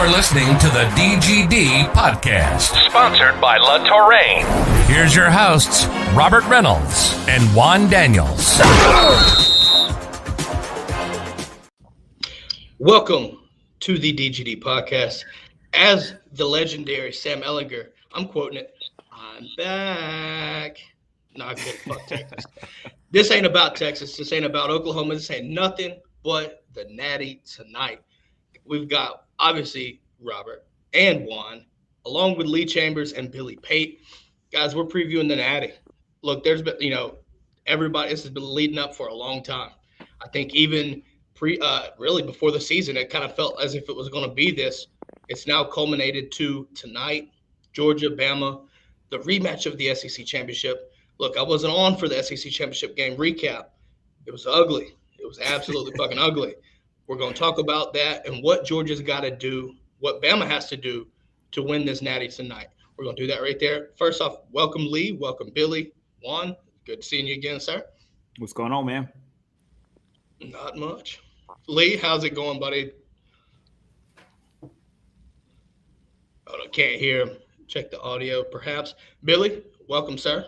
You're listening to the DGD podcast, sponsored by La Touraine. Here's your hosts, Robert Reynolds and Juan Daniels. Welcome to the DGD podcast. As the legendary Sam Ellinger, I'm quoting it, I'm back. No, I'm kidding. Fuck Texas. This ain't about Texas. This ain't about Oklahoma. This ain't nothing but the Natty tonight. We've got, obviously, Robert and Juan, along with Lee Chambers and Billy Pate. Guys, we're previewing the Natty. Look, there's been, everybody, this has been leading up for a long time. I think even really before the season, it kind of felt as if it was going to be this. It's now culminated to tonight, Georgia, Bama, the rematch of the SEC championship. Look, I wasn't on for the SEC championship game recap. It was ugly. It was absolutely fucking ugly. We're going to talk about that and what Georgia's got to do, what Bama has to do to win this Natty tonight. We're going to do that right there. First off, welcome Lee, welcome Billy, Juan. Good seeing you again, sir. What's going on, man? Not much. Lee, how's it going, buddy? Oh, I can't hear him. Check the audio, perhaps. Billy, welcome, sir.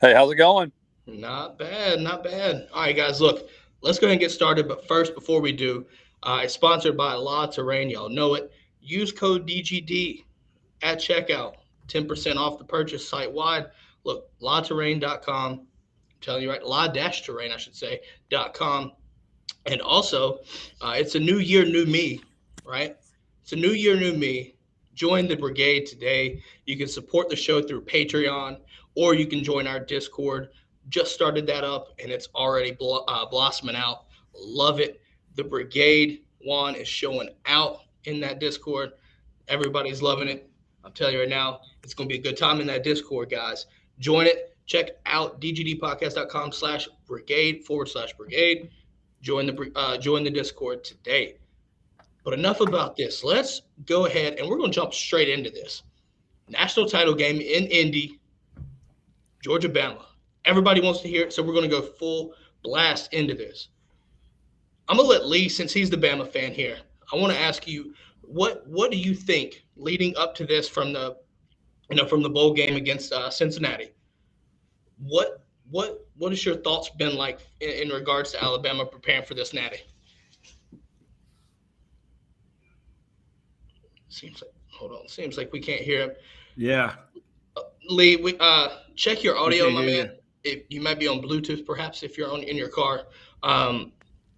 Hey, how's it going? Not bad, not bad. All right, guys, look, let's go ahead and get started. But first, before we do, it's sponsored by La Touraine. Y'all know it. Use code DGD at checkout. 10% off the purchase site-wide. Look, latouraine.com. I'm telling you right, la-touraine, I should say, .com. And also, it's a new year, new me, right? It's a new year, new me. Join the brigade today. You can support the show through Patreon, or you can join our Discord. Just started that up, and it's already blossoming out. Love it. The brigade, Juan, is showing out in that Discord. Everybody's loving it. I'm telling you right now, it's going to be a good time in that Discord, guys. Join it. Check out dgdpodcast.com/brigade/brigade. Join the Discord today. But enough about this. Let's go ahead, and we're going to jump straight into this. National title game in Indy, Georgia, Bama. Everybody wants to hear it, so we're going to go full blast into this. I'm going to let Lee, since he's the Bama fan here, I want to ask you, what do you think leading up to this from the bowl game against Cincinnati? What has your thoughts been like in regards to Alabama preparing for this Natty? Seems like we can't hear him. Yeah. Lee, we check your audio, my man. If you might be on Bluetooth, perhaps, if you're in your car.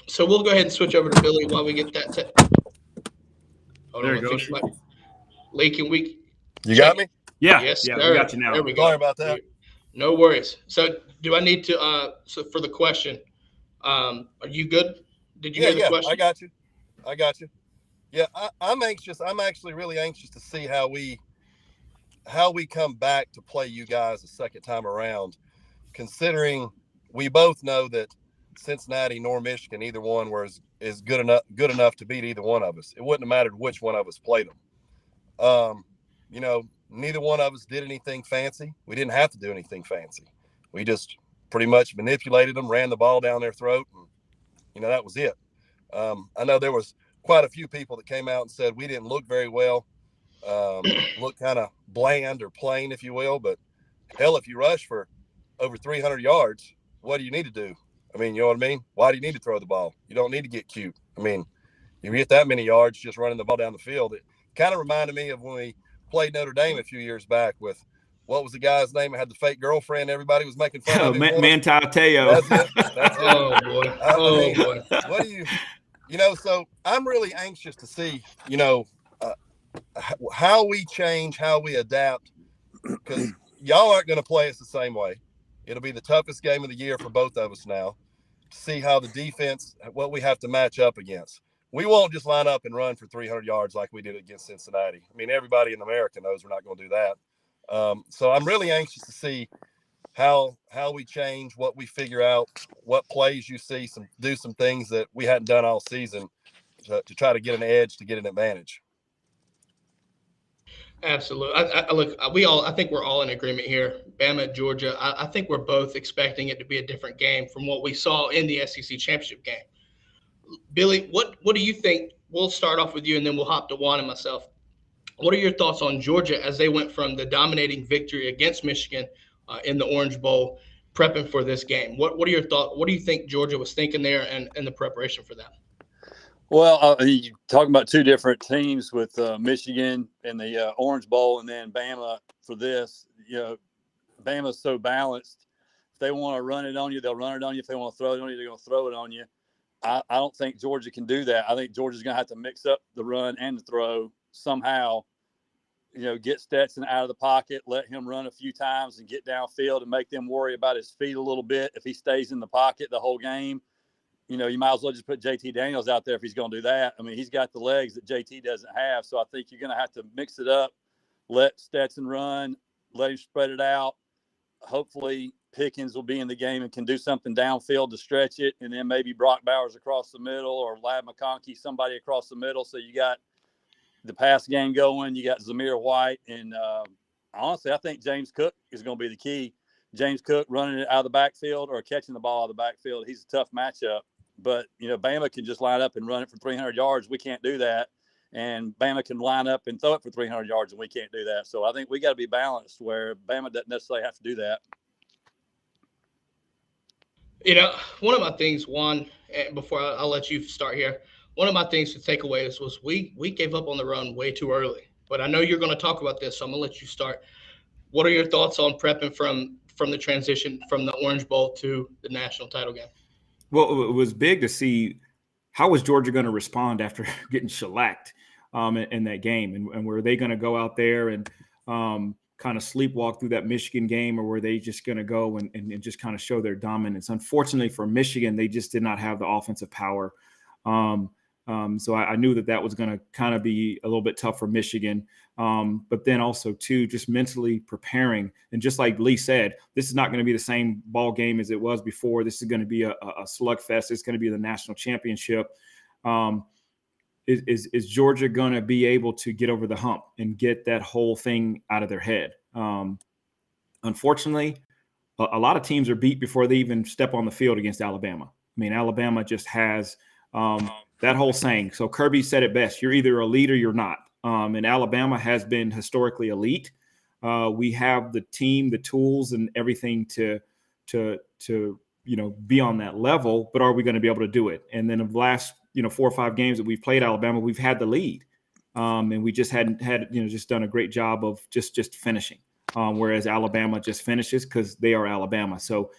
So we'll go ahead and switch over to Billy while we get that set. There you go. Lee, can we? You got me? Yeah. Yes, yeah, sir. we got you now. There we go. Sorry about that. No worries. So do I need to so for the question, are you good? Did you hear the question? I got you. Yeah, I'm anxious. I'm actually really anxious to see how we come back to play you guys a second time around, considering we both know that Cincinnati nor Michigan, either one is good enough to beat either one of us. It wouldn't have mattered which one of us played them. Neither one of us did anything fancy. We didn't have to do anything fancy. We just pretty much manipulated them, ran the ball down their throat, and that was it. I know there was quite a few people that came out and said we didn't look very well, look kind of bland or plain, if you will. But hell, if you rush for over 300 yards, what do you need to do? I mean, you know what I mean? Why do you need to throw the ball? You don't need to get cute. I mean, you get that many yards just running the ball down the field. It kind of reminded me of when we played Notre Dame a few years back with, what was the guy's name that had the fake girlfriend? Everybody was making fun of him. Manti Te'o. That's it. Oh, boy. Boy. What do you so I'm really anxious to see, how we change, how we adapt, because y'all aren't going to play us the same way. It'll be the toughest game of the year for both of us now. See how the defense, what we have to match up against. We won't just line up and run for 300 yards like we did against Cincinnati. I mean, everybody in America knows we're not going to do that. So I'm really anxious to see how we change, what we figure out, what plays you see, do some things that we hadn't done all season to try to get an edge, to get an advantage. Absolutely. I think we're all in agreement here. Bama, Georgia. I think we're both expecting it to be a different game from what we saw in the SEC championship game. Billy, what do you think? We'll start off with you, and then we'll hop to Juan and myself. What are your thoughts on Georgia as they went from the dominating victory against Michigan in the Orange Bowl, prepping for this game? What are your thoughts? What do you think Georgia was thinking there and the preparation for that? Well, you're talking about two different teams with Michigan and the Orange Bowl, and then Bama for this. Bama's so balanced. If they want to run it on you, they'll run it on you. If they want to throw it on you, they're going to throw it on you. I don't think Georgia can do that. I think Georgia's going to have to mix up the run and the throw somehow. Get Stetson out of the pocket, let him run a few times and get downfield and make them worry about his feet a little bit. If he stays in the pocket the whole game, you might as well just put JT Daniels out there if he's going to do that. I mean, he's got the legs that JT doesn't have. So I think you're going to have to mix it up, let Stetson run, let him spread it out. Hopefully Pickens will be in the game and can do something downfield to stretch it. And then maybe Brock Bowers across the middle or Lad McConkey, somebody across the middle. So you got the pass game going. You got Zamir White. And honestly, I think James Cook is going to be the key. James Cook running it out of the backfield or catching the ball out of the backfield. He's a tough matchup. But, Bama can just line up and run it for 300 yards. We can't do that. And Bama can line up and throw it for 300 yards, and we can't do that. So I think we got to be balanced where Bama doesn't necessarily have to do that. One of my things, Juan, before I'll let you start here, one of my things to take away was we gave up on the run way too early. But I know you're going to talk about this, so I'm going to let you start. What are your thoughts on prepping from the transition from the Orange Bowl to the national title game? Well, it was big to see how was Georgia going to respond after getting shellacked in that game, and were they going to go out there and kind of sleepwalk through that Michigan game, or were they just going to go and just kind of show their dominance? Unfortunately for Michigan, they just did not have the offensive power. So I knew that was going to kind of be a little bit tough for Michigan. But then also, too, just mentally preparing. And just like Lee said, this is not going to be the same ball game as it was before. This is going to be a slugfest. It's going to be the national championship. Is Georgia going to be able to get over the hump and get that whole thing out of their head? Unfortunately, a lot of teams are beat before they even step on the field against Alabama. I mean, Alabama just has that whole saying. So Kirby said it best: you're either elite or you're not. And Alabama has been historically elite. We have the team, the tools, and everything to be on that level. But are we going to be able to do it? And then of the last 4 or 5 games that we've played Alabama, we've had the lead, and we just hadn't had just done a great job of just finishing. Whereas Alabama just finishes because they are Alabama. So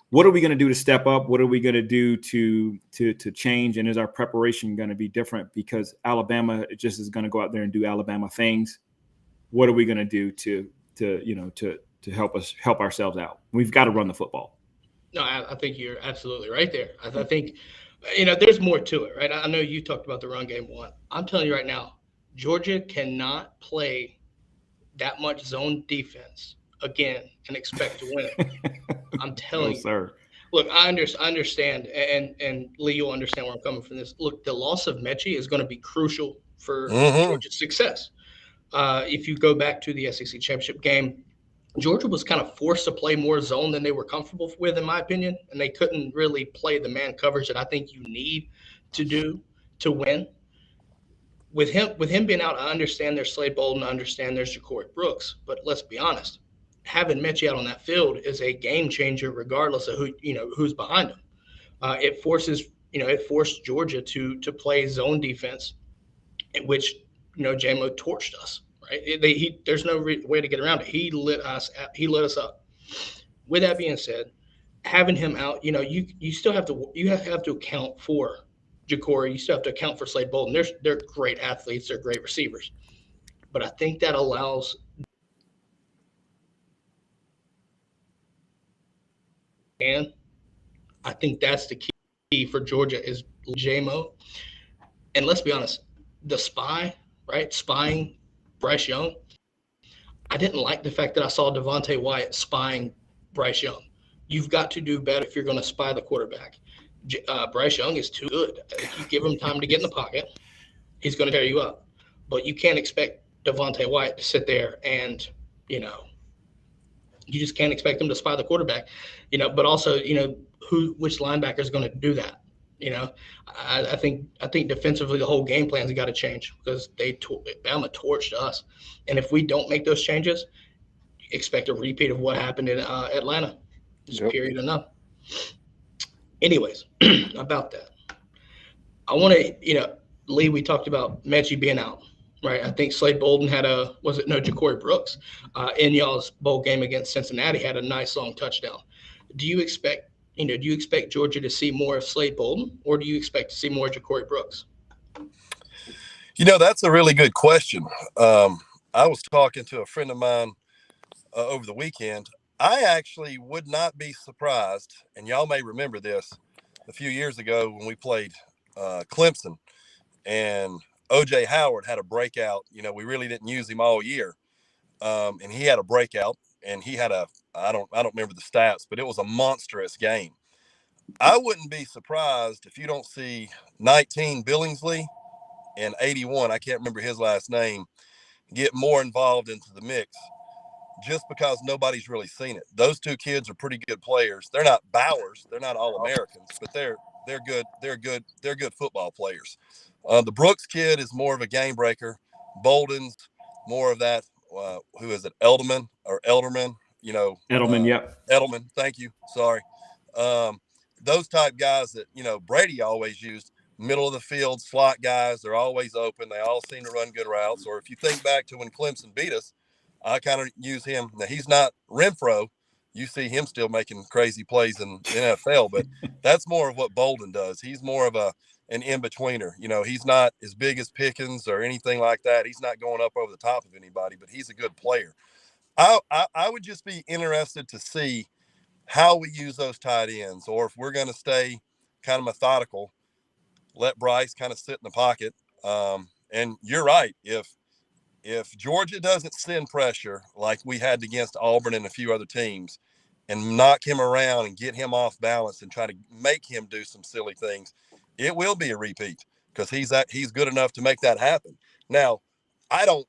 what are we going to do to step up? What are we going to do to change? And is our preparation going to be different? Because Alabama just is going to go out there and do Alabama things. What are we going to do to help ourselves out? We've got to run the football. No, I think you're absolutely right there. I think, there's more to it, right? I know you talked about the run game one. I'm telling you right now, Georgia cannot play that much zone defense again and expect to win it. I'm telling you. Sir. Look, I understand, and Lee, you'll understand where I'm coming from this. Look, the loss of Mechie is going to be crucial for Georgia's success. If you go back to the SEC championship game, Georgia was kind of forced to play more zone than they were comfortable with, in my opinion, and they couldn't really play the man coverage that I think you need to do to win. With him being out, I understand there's Slade Bolden, I understand there's Ja'Cory Brooks, but let's be honest. Having Mechie out on that field is a game changer, regardless of who's behind him. It forced Georgia to play zone defense, in which J-Mo torched us. Right? There's no way to get around it. He lit us up. With that being said, having him out, you still have to account for Ja'Cory. You still have to account for Slade Bolden. They're great athletes. They're great receivers. But I think that allows. And I think that's the key for Georgia is J-Mo. And let's be honest, the spying Bryce Young. I didn't like the fact that I saw Devontae Wyatt spying Bryce Young. You've got to do better if you're going to spy the quarterback. Bryce Young is too good. If you give him time to get in the pocket, he's going to tear you up. But you can't expect Devontae Wyatt to sit there and, you just can't expect him to spy the quarterback. But also, which linebacker is going to do that? You know, I think defensively the whole game plan's got to change because Bama torched us, and if we don't make those changes, expect a repeat of what happened in Atlanta. Just period enough. Anyways, about that, I want to Lee. We talked about Mechie being out, right? I think Slade Bolden had Ja'Cory Brooks in y'all's bowl game against Cincinnati had a nice long touchdown. Do you expect Georgia to see more of Slade Bolden, or do you expect to see more of Ja'Cory Brooks? That's a really good question. I was talking to a friend of mine over the weekend. I actually would not be surprised, and y'all may remember this a few years ago when we played Clemson, and O.J. Howard had a breakout. We really didn't use him all year, and he had a breakout, and he had I don't remember the stats, but it was a monstrous game. I wouldn't be surprised if you don't see 19 Billingsley and 81, I can't remember his last name, get more involved into the mix just because nobody's really seen it. Those two kids are pretty good players. They're not Bowers, they're not All-Americans, but they're good. They're good football players. The Brooks kid is more of a game breaker. Bolden's more of that. Who is it? Elderman? Edelman, yep. Edelman. Thank you. Sorry. Those type guys that Brady always used. Middle of the field slot guys. They're always open. They all seem to run good routes. Or if you think back to when Clemson beat us, I kind of use him. Now he's not Renfro. You see him still making crazy plays in the NFL, but that's more of what Bolden does. He's more of an in-betweener. He's not as big as Pickens or anything like that. He's not going up over the top of anybody, but he's a good player. I would just be interested to see how we use those tight ends, or if we're going to stay kind of methodical, let Bryce kind of sit in the pocket. And you're right. If Georgia doesn't send pressure like we had against Auburn and a few other teams and knock him around and get him off balance and try to make him do some silly things, it will be a repeat because he's good enough to make that happen. Now, I don't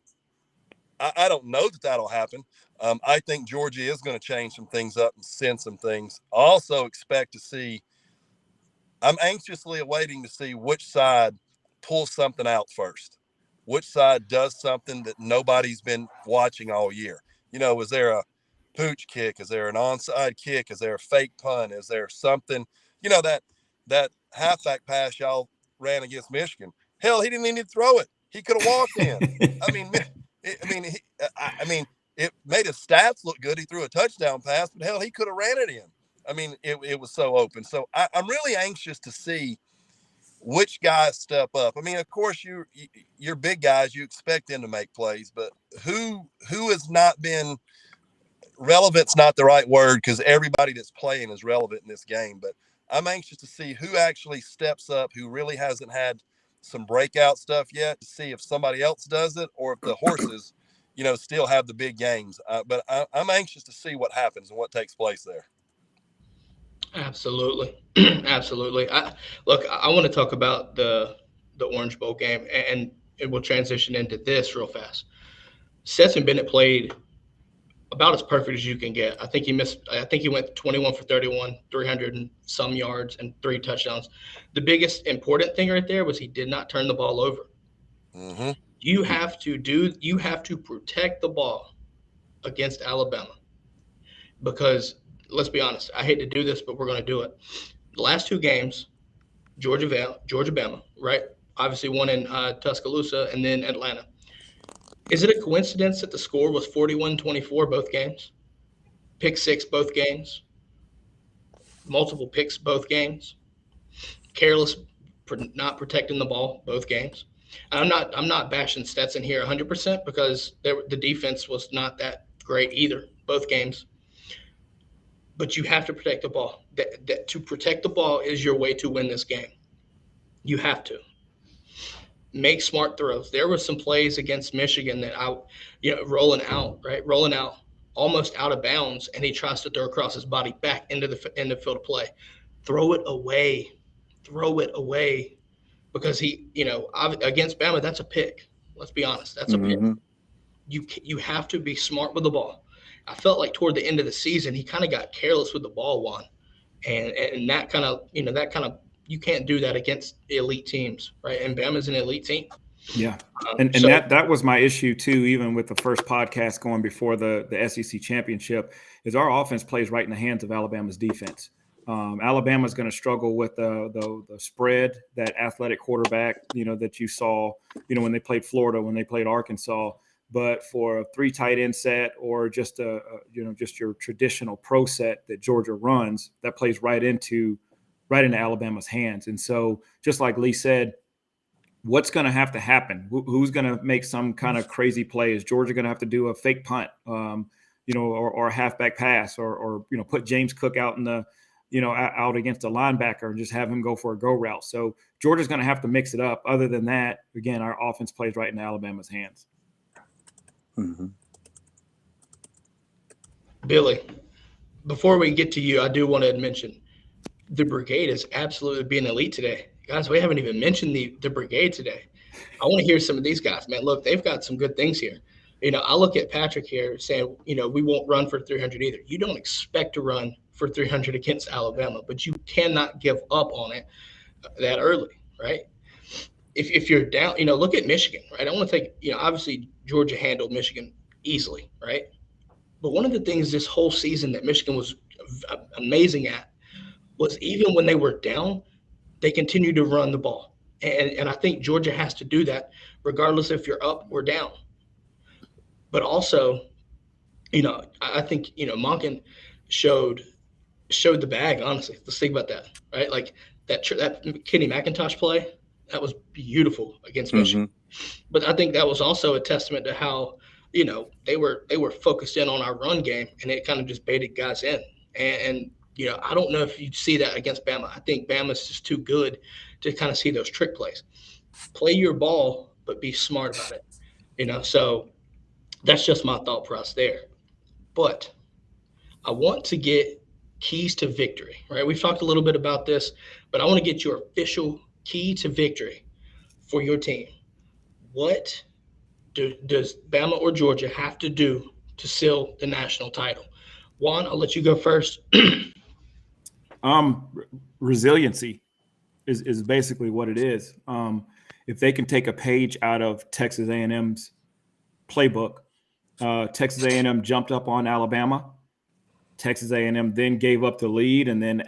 know that that'll happen. I think Georgia is going to change some things up and send some things. I also expect to see, I'm anxiously awaiting to see which side pulls something out first. Which side does something that nobody's been watching all year? Was there a pooch kick? Is there an onside kick? Is there a fake punt? Is there something, that halfback pass y'all ran against Michigan? Hell, he didn't even need to throw it. He could have walked in. It made his stats look good. He threw a touchdown pass, but hell, he could have ran it in. It was so open. So I'm really anxious to see which guys step up. Of course, you're big guys. You expect them to make plays, but who has not been relevant's not the right word because everybody that's playing is relevant in this game. But I'm anxious to see who actually steps up, who really hasn't had some breakout stuff yet, to see if somebody else does it or if the horses, still have the big games. But I'm anxious to see what happens and what takes place there. Absolutely. Absolutely. I want to talk about the Orange Bowl game, and it will transition into this real fast. Stetson Bennett played about as perfect as you can get. I think he went 21 for 31, 300 and some yards and 3 touchdowns. The biggest important thing right there was he did not turn the ball over. Mm-hmm. You have to protect the ball against Alabama because let's be honest, I hate to do this, but we're going to do it. The last 2 games, Georgia, Bama, right? Obviously one in Tuscaloosa and then Atlanta. Is it a coincidence that the score was 41-24 both games? Pick 6 both games? Multiple picks both games? Careless not protecting the ball both games? And I'm not bashing Stetson here 100% because the defense was not that great either both games. But you have to protect the ball. That to protect the ball is your way to win this game. You have to make smart throws. There were some plays against Michigan that rolling out almost out of bounds, and he tries to throw across his body back into the field of play. Throw it away, because against Bama, that's a pick. Let's be honest, that's a pick. You have to be smart with the ball. I felt like toward the end of the season, he kind of got careless with the ball, Juan, and that kind of You can't do that against elite teams, right? And Bama's an elite team. Yeah. And that was my issue too, even with the first podcast going before the SEC championship, is our offense plays right in the hands of Alabama's defense. Alabama's going to struggle with the spread, that athletic quarterback, that you saw, when they played Florida, when they played Arkansas. But for a 3 tight end set, or just just your traditional pro set that Georgia runs, that plays right into Alabama's hands. And so, just like Lee said, what's going to have to happen? Who's going to make some kind of crazy play? Is Georgia going to have to do a fake punt, or a halfback pass, or put James Cook out in the, out against a linebacker and just have him go for a go route? So Georgia's going to have to mix it up. Other than that, again, our offense plays right in Alabama's hands. Mm-hmm. Billy, before we get to you, I do want to mention the brigade is absolutely being elite today. Guys, we haven't even mentioned the brigade today. I want to hear some of these guys, man. Look, they've got some good things here. I look at Patrick here saying, we won't run for 300 either. You don't expect to run for 300 against Alabama, but you cannot give up on it that early, right? If you're down, look at Michigan, right? I want to take, obviously Georgia handled Michigan easily, right? But one of the things this whole season that Michigan was amazing at was, even when they were down, they continued to run the ball. And I think Georgia has to do that regardless if you're up or down. But also, I think, Monken showed the bag, honestly. Let's think about that, right? Like that Kenny McIntosh play, that was beautiful against Michigan. But I think that was also a testament to how, they were focused in on our run game, and it kind of just baited guys in. And I don't know if you see that against Bama. I think Bama's just too good to kind of see those trick plays. Play your ball, but be smart about it. So that's just my thought process there. But I want to get keys to victory, right? We've talked a little bit about this, but I want to get your official key to victory for your team. What does Bama or Georgia have to do to seal the national title? Juan, I'll let you go first. Resiliency is basically what it is. If they can take a page out of Texas A&M's playbook, Texas A&M jumped up on Alabama. Texas A&M then gave up the lead, and then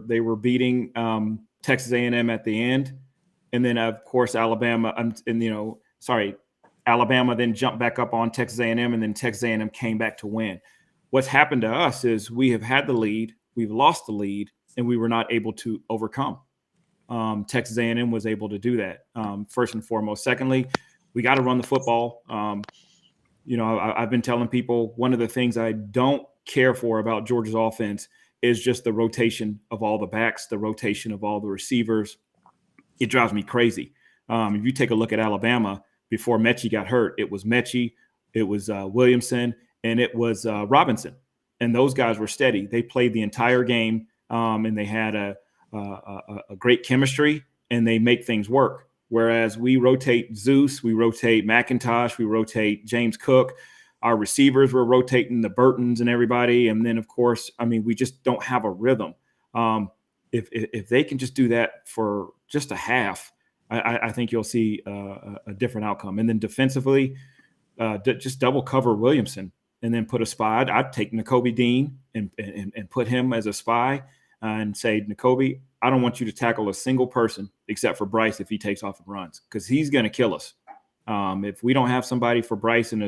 they were beating Texas A&M at the end, and then of course Alabama then jumped back up on Texas A&M, and then Texas A&M came back to win. What's happened to us is we have had the lead, we've lost the lead, and we were not able to overcome. Texas A&M was able to do that, first and foremost. Secondly, we got to run the football. I've been telling people, one of the things I don't care for about Georgia's offense is just the rotation of all the backs, the rotation of all the receivers. It drives me crazy. If you take a look at Alabama, before Mechie got hurt, it was Mechie, it was Williamson, and it was Robinson. And those guys were steady. They played the entire game, and they had a great chemistry, and they make things work. Whereas we rotate Zeus, we rotate McIntosh, we rotate James Cook. Our receivers were rotating the Burtons and everybody. And then, of course, we just don't have a rhythm. If they can just do that for just a half, I think you'll see a different outcome. And then defensively, just double cover Williamson and then put a spy. I'd take Nakobe Dean and put him as a spy and say, Nakobe, I don't want you to tackle a single person except for Bryce if he takes off and runs, because he's going to kill us. If we don't have somebody for Bryce and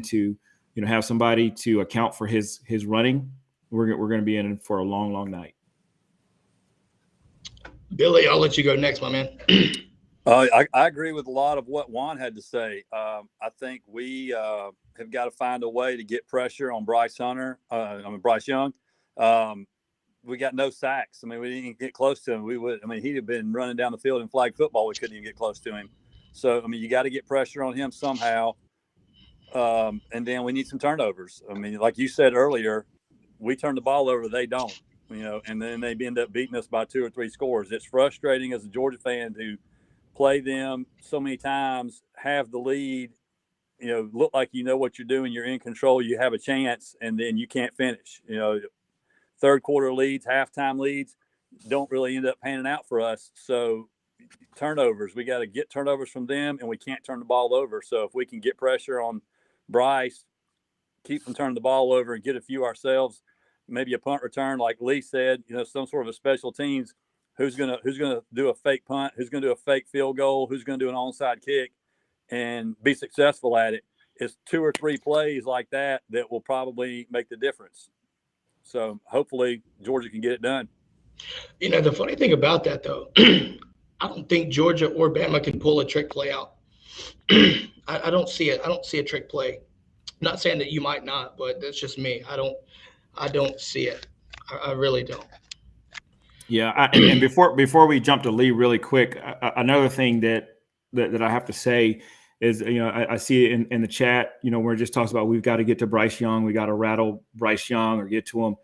to have somebody to account for his running, we're going to be in for a long, long night. Billy, I'll let you go next, my man. I agree with a lot of what Juan had to say. I think we have got to find a way to get pressure on Bryce Young. We got no sacks. We didn't even get close to him. He'd have been running down the field in flag football. We couldn't even get close to him. So, you got to get pressure on him somehow. And then we need some turnovers. Like you said earlier, we turn the ball over, they don't, and then they end up beating us by 2 or 3 scores. It's frustrating as a Georgia fan to play them so many times, have the lead, look like you know what you're doing, you're in control, you have a chance, and then you can't finish. Third quarter leads, halftime leads, don't really end up panning out for us. So turnovers, we got to get turnovers from them, and we can't turn the ball over. So if we can get pressure on Bryce, keep from turning the ball over, and get a few ourselves, maybe a punt return, like Lee said, some sort of a special teams. Who's gonna do a fake punt? Who's gonna do a fake field goal? Who's gonna do an onside kick and be successful at it? It's 2 or 3 plays like that will probably make the difference. So hopefully Georgia can get it done. The funny thing about that, though, I don't think Georgia or Bama can pull a trick play out. I don't see it. I don't see a trick play. I'm not saying that you might not, but that's just me. I don't see it. I really don't. Yeah, and before we jump to Lee really quick, another thing that I have to say is, I see it in the chat, where it just talks about we've got to get to Bryce Young. We got to rattle Bryce Young or get to him.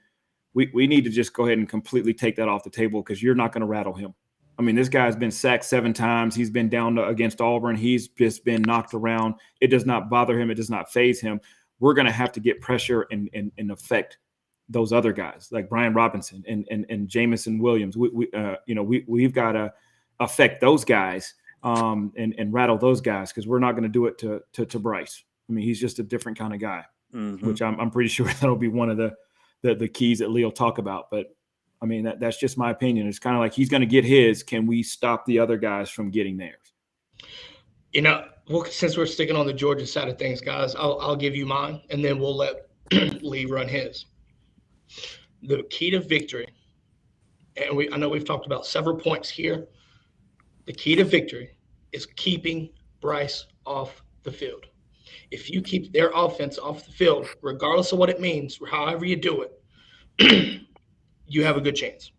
We need to just go ahead and completely take that off the table, because you're not going to rattle him. I mean, this guy's been sacked 7 times. He's been down against Auburn. He's just been knocked around. It does not bother him. It does not faze him. We're going to have to get pressure and affect those other guys like Brian Robinson and Jamison Williams. We've got to affect those guys and rattle those guys, because we're not going to do it to Bryce. I mean, he's just a different kind of guy, which I'm pretty sure that'll be one of the keys that Lee will talk about. But I mean, that's just my opinion. It's kind of like he's going to get his. Can we stop the other guys from getting theirs? Well, since we're sticking on the Georgia side of things, guys, I'll give you mine, and then we'll let Lee run his. The key to victory, and I know we've talked about several points here. The key to victory is keeping Bryce off the field. If you keep their offense off the field, regardless of what it means, however you do it, you have a good chance.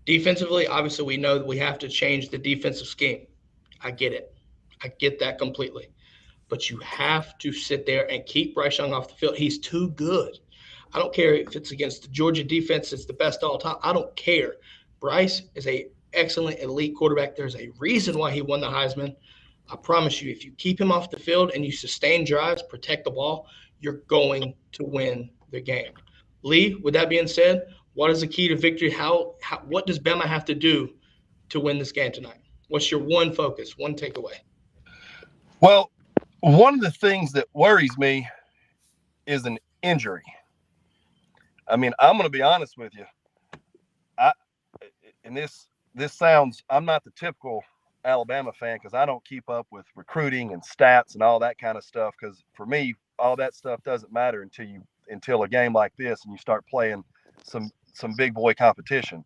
Defensively, obviously, we know that we have to change the defensive scheme. I get it. I get that completely. But you have to sit there and keep Bryce Young off the field. He's too good. I don't care if it's against the Georgia defense, it's the best all time. I don't care. Bryce is an excellent elite quarterback. There's a reason why he won the Heisman. I promise you, if you keep him off the field and you sustain drives, protect the ball, you're going to win the game. Lee, with that being said, what is the key to victory? What does Bama have to do to win this game tonight? What's your one focus, one takeaway? Well, one of the things that worries me is an injury. I mean, I'm going to be honest with you. This sounds, I'm not the typical Alabama fan, because I don't keep up with recruiting and stats and all that kind of stuff, because for me, all that stuff doesn't matter until a game like this and you start playing some big boy competition.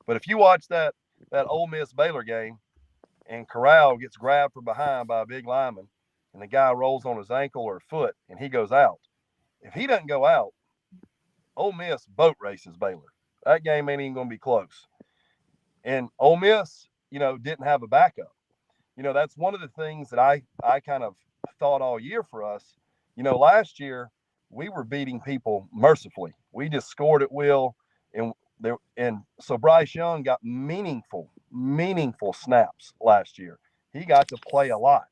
But if you watch that Ole Miss Baylor game and Corral gets grabbed from behind by a big lineman and the guy rolls on his ankle or foot and he goes out, if he doesn't go out, Ole Miss boat races Baylor. That game ain't even going to be close. And Ole Miss, didn't have a backup. That's one of the things that I kind of thought all year for us. Last year we were beating people mercifully. We just scored at will, and so Bryce Young got meaningful snaps last year. He got to play a lot.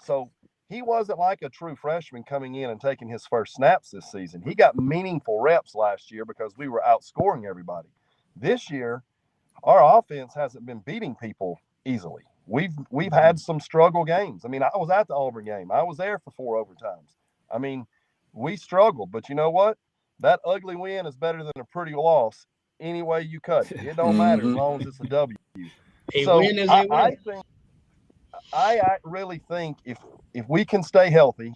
So he wasn't like a true freshman coming in and taking his first snaps this season. He got meaningful reps last year because we were outscoring everybody. This year, our offense hasn't been beating people easily. We've had some struggle games. I mean, I was at the Auburn game. I was there for 4 overtimes. I mean, we struggled, but you know what? That ugly win is better than a pretty loss any way you cut it. It don't matter as long as it's a W. Win is a win. I really think if we can stay healthy,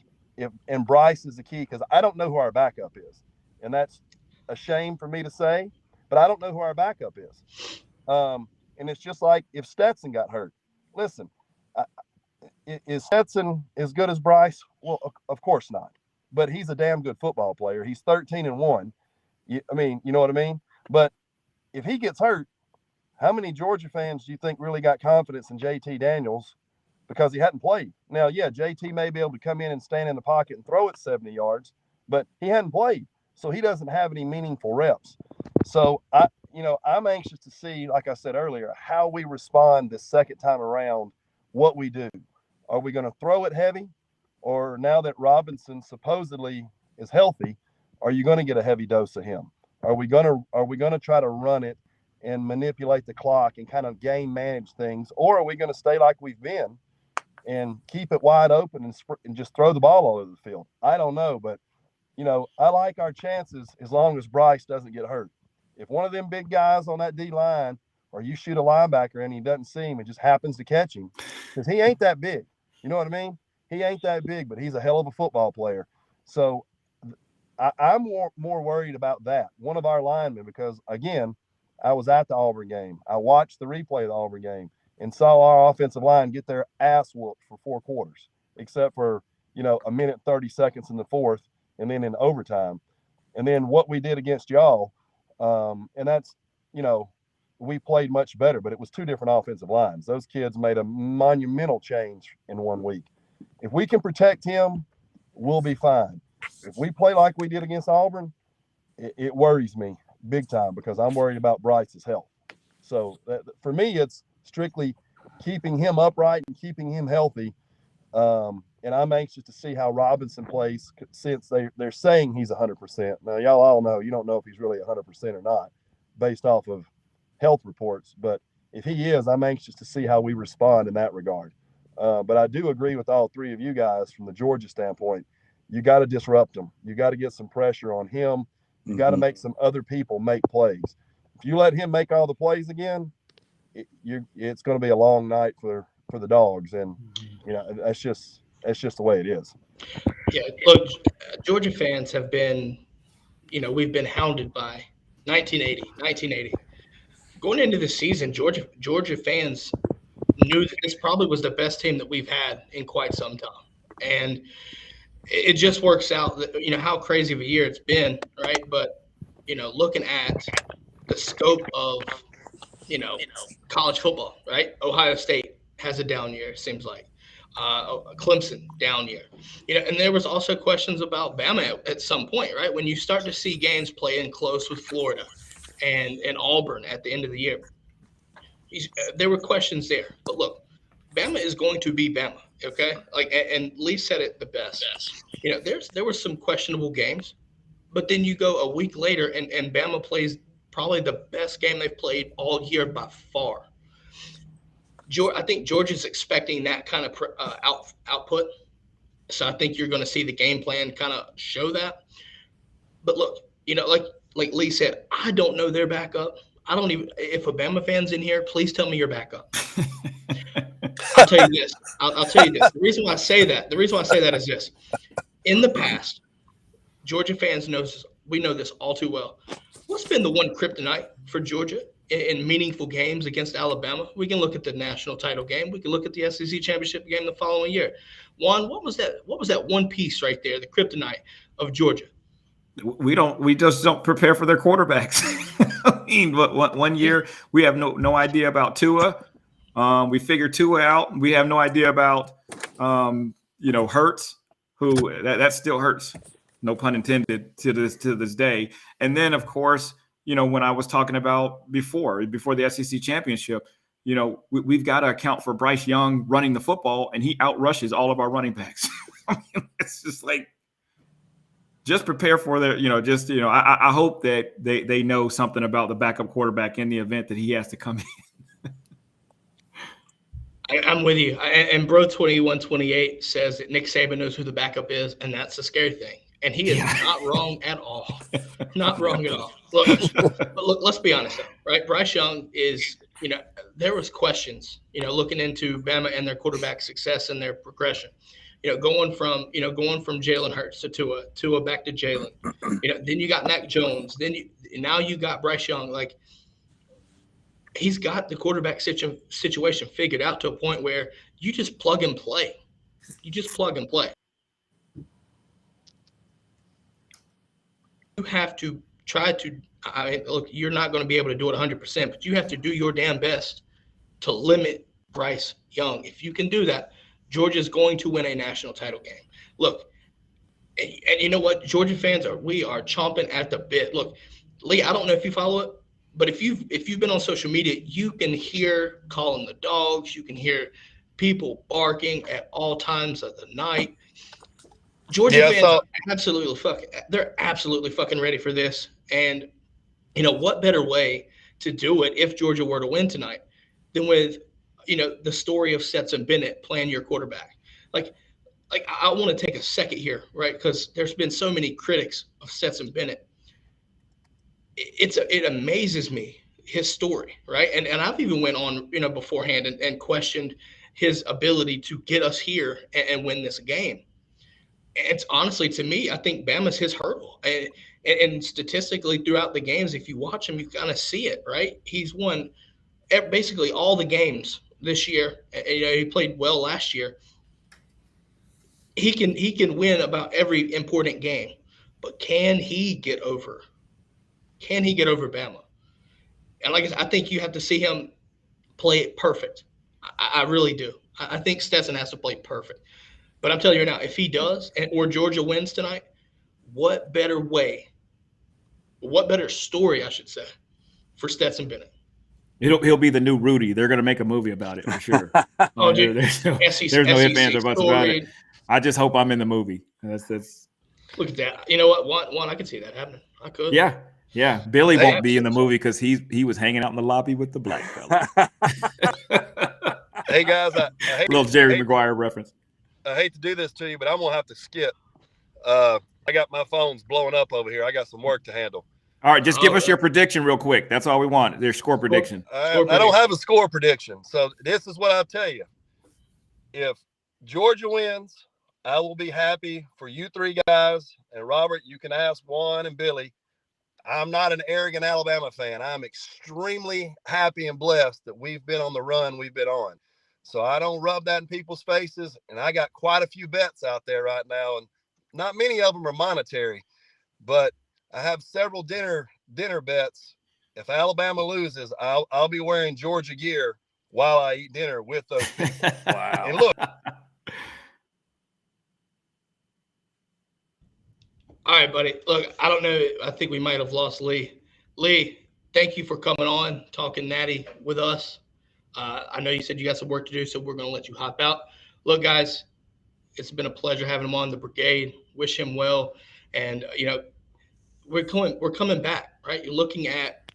and Bryce is the key, because I don't know who our backup is, and that's a shame for me to say, but I don't know who our backup is. And it's just like if Stetson got hurt. Listen, is Stetson as good as Bryce? Well, of course not. But he's a damn good football player. He's 13-1. I mean, you know what I mean? But if he gets hurt, how many Georgia fans do you think really got confidence in JT Daniels because he hadn't played? Now, yeah, JT may be able to come in and stand in the pocket and throw it 70 yards, but he hadn't played. So he doesn't have any meaningful reps. So I'm anxious to see, like I said earlier, how we respond this second time around, what we do. Are we going to throw it heavy? Or now that Robinson supposedly is healthy, are you going to get a heavy dose of him? Are we going to try to run it and manipulate the clock and kind of game manage things? Or are we going to stay like we've been and keep it wide open and just throw the ball all over the field? I don't know, but, I like our chances as long as Bryce doesn't get hurt. If one of them big guys on that D line, or you shoot a linebacker and he doesn't see him and just happens to catch him, because he ain't that big. You know what I mean? He ain't that big, but he's a hell of a football player. So I'm more worried about that, one of our linemen, because, again, I was at the Auburn game. I watched the replay of the Auburn game and saw our offensive line get their ass whooped for 4 quarters, except for, a minute 30 seconds in the fourth and then in overtime. And then what we did against y'all, and that's, we played much better, but it was 2 different offensive lines. Those kids made a monumental change in 1 week. If we can protect him, we'll be fine. If we play like we did against Auburn, it worries me big time, because I'm worried about Bryce's health. So for me, it's strictly keeping him upright and keeping him healthy. And I'm anxious to see how Robinson plays, since they're saying he's 100%. Now, y'all all know, you don't know if he's really 100% or not based off of health reports. But if he is, I'm anxious to see how we respond in that regard. But I do agree with all 3 of you guys from the Georgia standpoint. You got to disrupt him. You got to get some pressure on him. You got to make some other people make plays. If you let him make all the plays again, it's going to be a long night for the Dogs. And, that's just the way it is. Yeah, look, Georgia fans have been, we've been hounded by 1980. Going into the season, Georgia fans knew that this probably was the best team that we've had in quite some time. And it just works out that, how crazy of a year it's been, right? But, looking at the scope of, college football, right? Ohio State has a down year, it seems like. Clemson, down year. And there was also questions about Bama at some point, right? When you start to see games play in close with Florida and Auburn at the end of the year, there were questions there. But look, Bama is going to be Bama, okay? And Lee said it the best. There were some questionable games, but then you go a week later and Bama plays probably the best game they've played all year by far. I think Georgia's expecting that kind of output. So I think you're going to see the game plan kind of show that. But look, like Lee said, I don't know their backup. I don't even – if a Bama fan's in here, please tell me your backup. I'll tell you this. I'll tell you this. The reason why I say that is this. In the past, Georgia fans we know this all too well. What's been the one kryptonite for Georgia in meaningful games against Alabama? We can look at the national title game. We can look at the SEC championship game the following year. Juan, what was that one piece right there, the kryptonite of Georgia? We just don't prepare for their quarterbacks. I mean, one year we have no idea about Tua. We figured Tua out. We have no idea about Hurts, who that still hurts. No pun intended to this day. And then, of course, when I was talking about before the SEC championship, we've got to account for Bryce Young running the football, and he outrushes all of our running backs. I mean, it's just like, just prepare for their, I hope that they know something about the backup quarterback in the event that he has to come in. I'm with you. And Bro 2128 says that Nick Saban knows who the backup is, and that's the scary thing. And he is not wrong at all. Not wrong at all. Look, let's be honest, though, right? Bryce Young is, there was questions, looking into Bama and their quarterback success and their progression. Going from Jalen Hurts to Tua back to Jalen. Then you got Mac Jones. Now you got Bryce Young. Like, he's got the quarterback situation figured out to a point where you just plug and play. You have to try to look, you're not going to be able to do it 100%, but you have to do your damn best to limit Bryce Young. If you can do that, Georgia's going to win a national title game. Look, and you know what? Georgia fans we are chomping at the bit. Look, Lee, I don't know if you follow it, but if you've been on social media, you can hear calling the dogs. You can hear people barking at all times of the night. Georgia fans are absolutely fucking ready for this. And what better way to do it if Georgia were to win tonight than with, the story of Stetson Bennett playing your quarterback. Like I want to take a second here, right? Because there's been so many critics of Stetson Bennett. It amazes me, his story, right? And I've even went on, beforehand and questioned his ability to get us here and win this game. It's honestly, to me, I think Bama's his hurdle. And statistically throughout the games, if you watch him, you kind of see it, right? He's won basically all the games this year. He played well last year. He can win about every important game, but can he get over? Can he get over Bama? And like I said, I think you have to see him play it perfect. I really do. I think Stetson has to play perfect. But I'm telling you now, if he does, or Georgia wins tonight, what better story, I should say, for Stetson Bennett? He'll be the new Rudy. They're going to make a movie about it for sure. Dude, there's no ifs, ands, or buts about it. I just hope I'm in the movie. That's. Look at that. You know what? One, I could see that happening. I could. Yeah. Billy won't be in the movie because he was hanging out in the lobby with the black fella. Hey guys, I hate little Jerry Maguire reference. I hate to do this to you, but I'm gonna have to skip. I got my phone's blowing up over here. I got some work to handle. All right, just give us your prediction real quick. That's all we want. Their score prediction. I don't have a score prediction, so this is what I'll tell you. If Georgia wins, I will be happy for you three guys. And Robert, you can ask Juan and Billy. I'm not an arrogant Alabama fan. I'm extremely happy and blessed that we've been on the run we've been on. So I don't rub that in people's faces. And I got quite a few bets out there right now. And not many of them are monetary, but I have several dinner bets. If Alabama loses, I'll be wearing Georgia gear while I eat dinner with those people. Wow. And look. All right, buddy. Look, I don't know. I think we might have lost Lee. Lee, thank you for coming on, talking Natty with us. I know you said you got some work to do, so we're going to let you hop out. Look, guys, it's been a pleasure having him on the brigade. Wish him well. And, we're coming back, right? You're looking at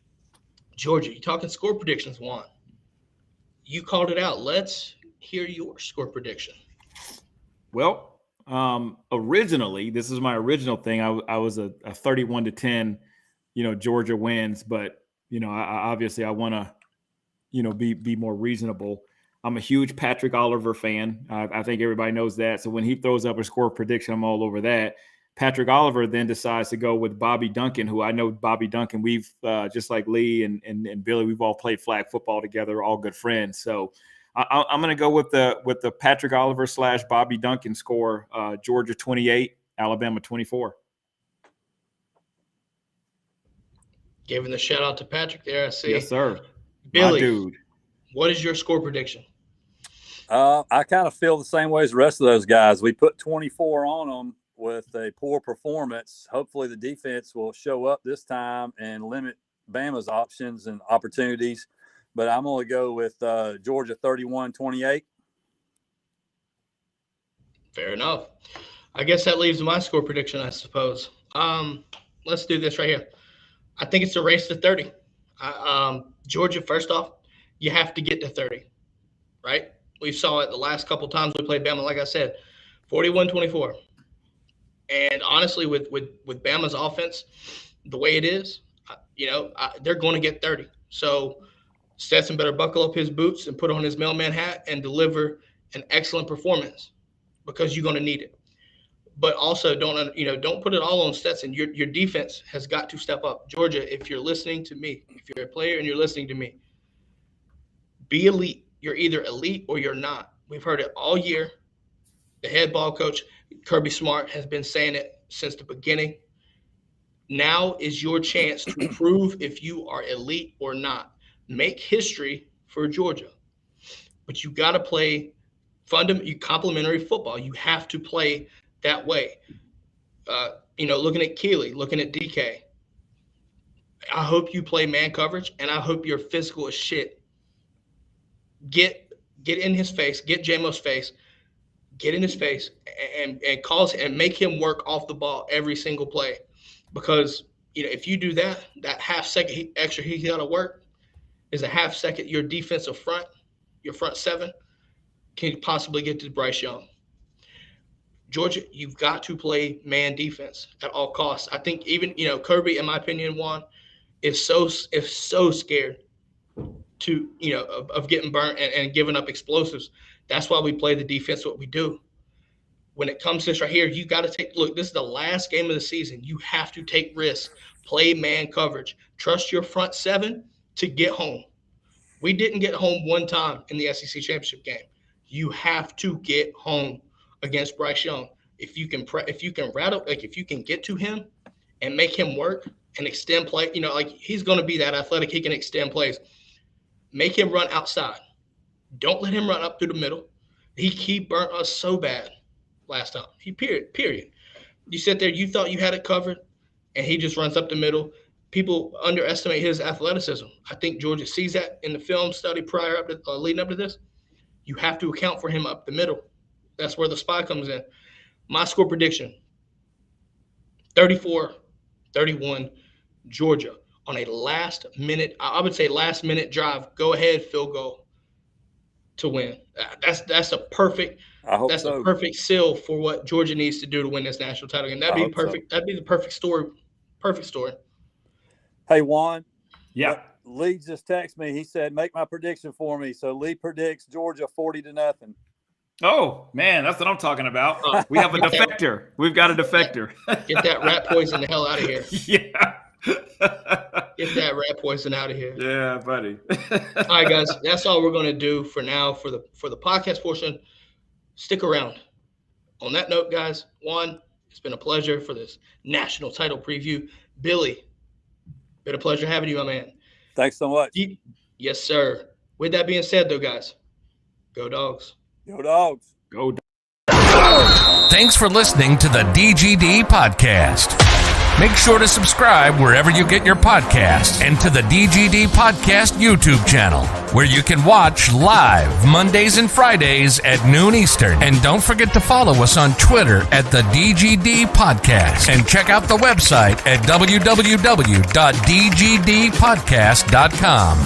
Georgia. You're talking score predictions, Juan. You called it out. Let's hear your score prediction. Well, originally, this is my original thing. I was a 31-10, Georgia wins, but obviously I want to, be more reasonable. I'm a huge Patrick Oliver fan. I think everybody knows that. So when he throws up a score prediction, I'm all over that. Patrick Oliver then decides to go with Bobby Duncan, who I know Bobby Duncan. We've just like Lee and Billy, we've all played flag football together, all good friends. So I'm going to go with the Patrick Oliver / Bobby Duncan score. Georgia 28, Alabama 24. Giving the shout out to Patrick there. I see. Yes, sir. Billy, my dude. What is your score prediction? I kind of feel the same way as the rest of those guys. We put 24 on them with a poor performance. Hopefully the defense will show up this time and limit Bama's options and opportunities. But I'm going to go with Georgia 31-28. Fair enough. I guess that leaves my score prediction, I suppose. Let's do this right here. I think it's a race to 30. Georgia, first off, you have to get to 30, right? We saw it the last couple times we played Bama, like I said, 41-24. And honestly, with Bama's offense, the way it is, they're going to get 30. So Stetson better buckle up his boots and put on his mailman hat and deliver an excellent performance because you're going to need it. But also don't put it all on Stetson. Your defense has got to step up. Georgia, if you're listening to me, if you're a player and you're listening to me, be elite. You're either elite or you're not. We've heard it all year. The head ball coach, Kirby Smart, has been saying it since the beginning. Now is your chance to prove if you are elite or not. Make history for Georgia. But you got to play complementary football. You have to play that way. Looking at Keeley, looking at DK. I hope you play man coverage, and I hope you're physical as shit. Get in his face, get JMO's face, get in his face, and make him work off the ball every single play. Because if you do that half second extra he got to work, is a half second your defensive front, your front seven, can possibly get to Bryce Young. Georgia, you've got to play man defense at all costs. I think even, Kirby, in my opinion, is so scared to, of getting burnt and giving up explosives. That's why we play the defense what we do. When it comes to this right here, you got to look, this is the last game of the season. You have to take risks, play man coverage, trust your front seven to get home. We didn't get home one time in the SEC championship game. You have to get home against Bryce Young. If you can get to him and make him work and extend play, he's going to be that athletic. He can extend plays. Make him run outside. Don't let him run up through the middle. He burnt us so bad last time. Period. You sit there, you thought you had it covered, and he just runs up the middle. People underestimate his athleticism. I think Georgia sees that in the film study leading up to this. You have to account for him up the middle. That's where the spy comes in. My score prediction, 34-31, Georgia on a last minute drive, go ahead field goal to win. That's a perfect a perfect seal for what Georgia needs to do to win this national title game. That'd be perfect. So. That'd be the perfect story. Perfect story. Hey, Juan. Yeah. Lee just texted me. He said, make my prediction for me. So Lee predicts Georgia 40-0. Oh, man, that's what I'm talking about. We have a defector. We've got a defector. Get that rat poison the hell out of here. Yeah. Get that rat poison out of here. Yeah, buddy. All right, guys, that's all we're going to do for now for the podcast portion. Stick around. On that note, guys, Juan, it's been a pleasure for this national title preview. Billy, been a pleasure having you, my man. Thanks so much. Yes, sir. With that being said, though, guys, go Dogs. Go Dogs. Go Dogs. Thanks for listening to the DGD podcast. Make sure to subscribe wherever you get your podcasts and to the DGD Podcast YouTube channel, where you can watch live Mondays and Fridays at noon Eastern. And don't forget to follow us on Twitter at the DGD Podcast. And check out the website at www.dgdpodcast.com.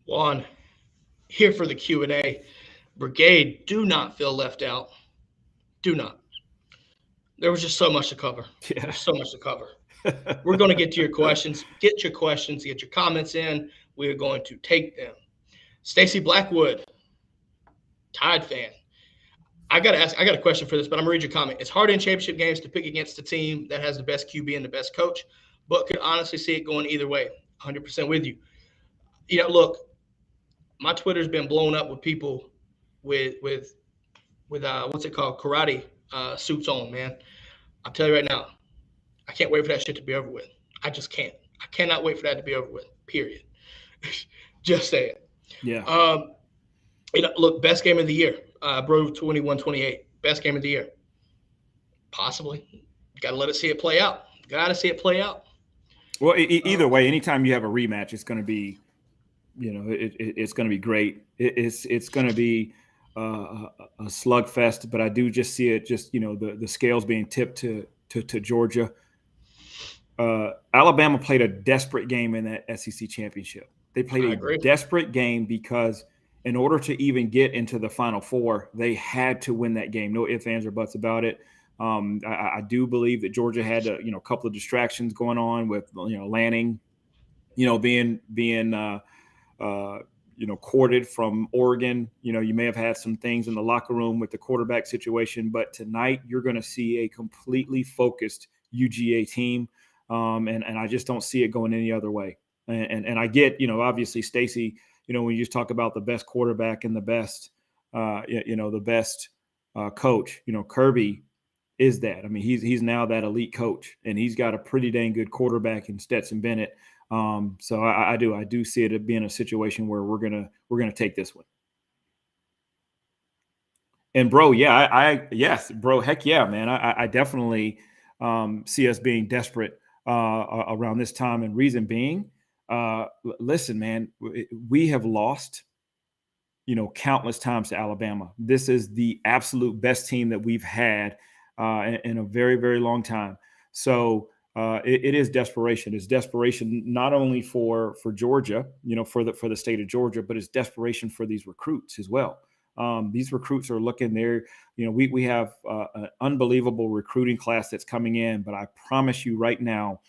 Juan, here for the Q&A. Brigade, do not feel left out. Do not. There was just so much to cover. Yeah. There's so much to cover. We're going to get to your questions. Get your questions. Get your comments in. We are going to take them. Stacy Blackwood, Tide fan. I got a question for this, but I'm going to read your comment. It's hard in championship games to pick against a team that has the best QB and the best coach, but could honestly see it going either way. 100% with you. Look, my Twitter's been blown up with people with what's it called, karate suits on, man. I'll tell you right now, I can't wait for that shit to be over with. I just can't. I cannot wait for that to be over with. Period. Just saying. Yeah. Look, best game of the year. Bro, 21-28. Best game of the year. Possibly. Got to let it see it play out. Well, either way, anytime you have a rematch, it's going to be. It's going to be great. It's going to be a slugfest, but I do just see it. The scales being tipped to Georgia. Alabama played a desperate game in that SEC championship. They played a desperate game because in order to even get into the Final Four, they had to win that game. No ifs, ands, or buts about it. I do believe that Georgia had a couple of distractions going on with Lanning, being courted from Oregon. You may have had some things in the locker room with the quarterback situation, but tonight you're going to see a completely focused UGA team. And I just don't see it going any other way. And I get, obviously Stacy, when you just talk about the best quarterback and the best, the best coach, Kirby is that. I mean, he's now that elite coach, and he's got a pretty dang good quarterback in Stetson Bennett. So I do see it being a situation where we're gonna take this one. And bro, yeah, yes, bro, heck yeah, man. I definitely see us being desperate around this time, and reason being, listen, man, we have lost, countless times to Alabama. This is the absolute best team that we've had in a very, very long time. So it is desperation. It's desperation not only for Georgia, for the state of Georgia, but it's desperation for these recruits as well. These recruits are looking there. We have an unbelievable recruiting class that's coming in, but I promise you right now,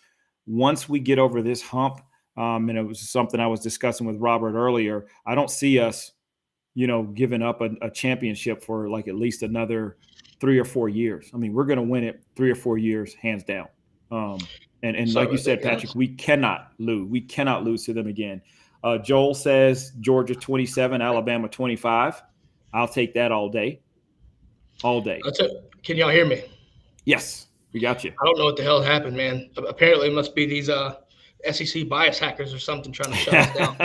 once we get over this hump, and it was something I was discussing with Robert earlier, I don't see us, giving up a championship for like at least another 3 or 4 years. I mean, we're going to win it 3 or 4 years, hands down. And like you said, Patrick, we cannot lose. We cannot lose to them again. Joel says Georgia 27, Alabama 25. I'll take that all day. All day. Can y'all hear me? Yes, we got you. I don't know what the hell happened, man. Apparently, it must be these SEC bias hackers or something trying to shut us down.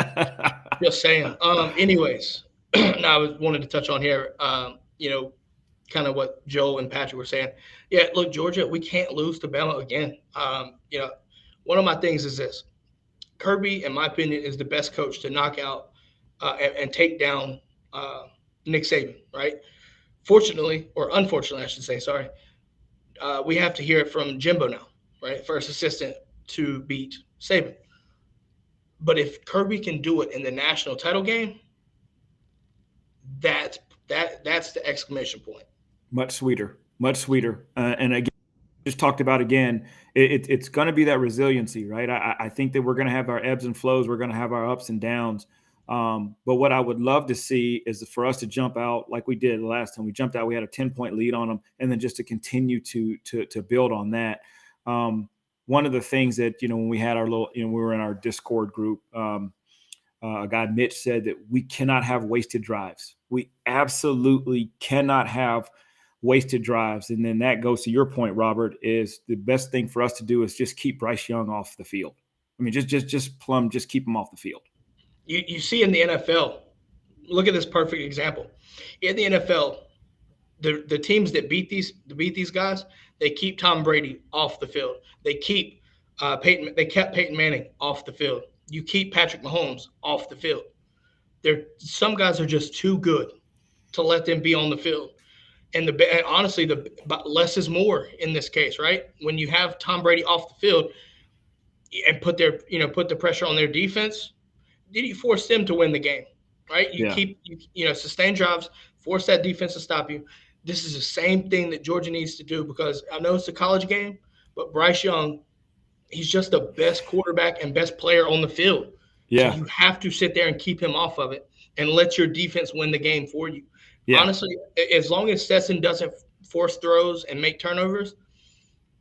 Just saying. Anyways, now I wanted to touch on here, kind of what Joe and Patrick were saying. Yeah, look, Georgia, we can't lose to Bama again. One of my things is this. Kirby, in my opinion, is the best coach to knock out and take down Nick Saban, right? Fortunately, or unfortunately, I should say, sorry, we have to hear it from Jimbo now, right? First assistant to beat Saban. But if Kirby can do it in the national title game, that's the exclamation point. Much sweeter. And again, just talked about again, it's going to be that resiliency, right? I think that we're going to have our ebbs and flows. We're going to have our ups and downs. But what I would love to see is for us to jump out like we did the last time. We jumped out, we had a 10-point lead on them, and then just to continue to build on that. One of the things that, when we had our little, we were in our Discord group, a guy, Mitch, said that we cannot have wasted drives. We absolutely cannot have wasted drives. And then that goes to your point, Robert, is the best thing for us to do is just keep Bryce Young off the field. I mean, just keep him off the field. You see in the NFL, look at this perfect example. In the NFL, the teams that beat these guys, they keep Tom Brady off the field. They keep kept Peyton Manning off the field. You keep Patrick Mahomes off the field. Some guys are just too good to let them be on the field. And honestly, the less is more in this case, right? When you have Tom Brady off the field and put the pressure on their defense, then you force them to win the game, right? Keep sustain drives, force that defense to stop you. This is the same thing that Georgia needs to do, because I know it's a college game, but Bryce Young, he's just the best quarterback and best player on the field. Yeah. So you have to sit there and keep him off of it and let your defense win the game for you. Yeah. Honestly, as long as Stetson doesn't force throws and make turnovers,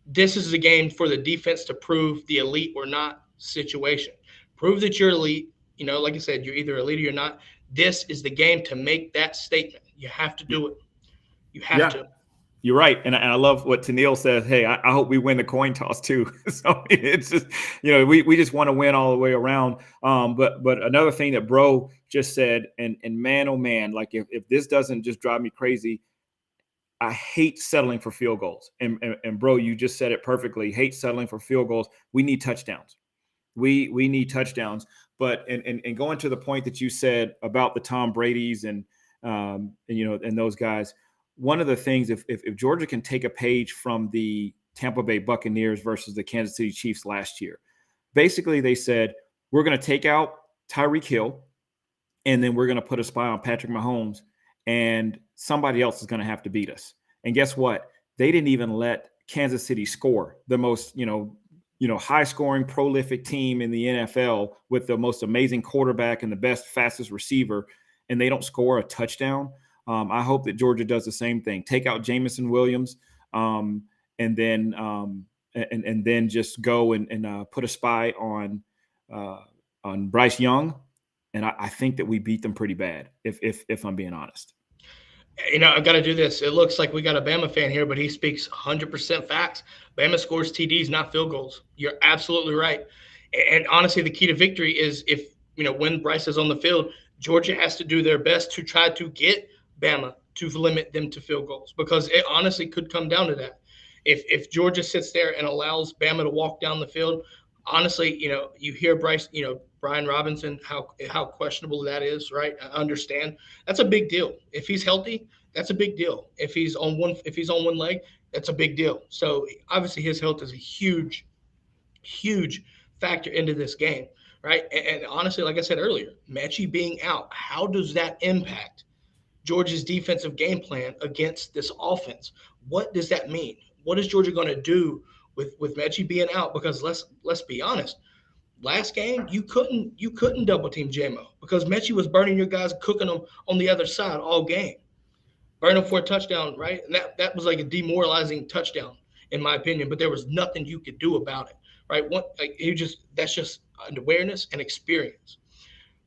this is the game for the defense to prove the elite or not situation. Prove that you're elite. Like I said, you're either elite or you're not. This is the game to make that statement. You have to do it. You have to. You're right. And I love what Tennille says. Hey, I hope we win the coin toss too. So it's just, we just want to win all the way around. But another thing that bro just said, and man, oh man, like if this doesn't just drive me crazy, I hate settling for field goals. And bro, you just said it perfectly. Hate settling for field goals. We need touchdowns. We need touchdowns. But and going to the point that you said about the Tom Brady's and those guys, one of the things, if Georgia can take a page from the Tampa Bay Buccaneers versus the Kansas City Chiefs last year, basically they said, we're going to take out Tyreek Hill, and then we're going to put a spy on Patrick Mahomes, and somebody else is going to have to beat us. And guess what? They didn't even let Kansas City score, the most, high-scoring, prolific team in the NFL with the most amazing quarterback and the best, fastest receiver, and they don't score a touchdown. I hope that Georgia does the same thing. Take out Jamison Williams, and then just go and put a spy on Bryce Young, and I think that we beat them pretty bad. If I'm being honest. I've got to do this. It looks like we got a Bama fan here, but he speaks 100% facts. Bama scores TDs, not field goals. You're absolutely right. And honestly, the key to victory is when Bryce is on the field, Georgia has to do their best to try to get Bama to limit them to field goals, because it honestly could come down to that. If Georgia sits there and allows Bama to walk down the field, honestly, you hear Brian Robinson, how questionable that is, right? I understand. That's a big deal. If he's healthy, that's a big deal. If he's on one leg, that's a big deal. So obviously his health is a huge, huge factor into this game, right? And honestly, like I said earlier, Mechie being out, how does that impact Georgia's defensive game plan against this offense? What does that mean? What is Georgia going to do with Mechie being out? Because let's be honest, last game you couldn't double team JMO because Mechie was burning your guys, cooking them on the other side all game, burning them for a touchdown, right? And that was like a demoralizing touchdown in my opinion. But there was nothing you could do about it, right? That's just an awareness and experience.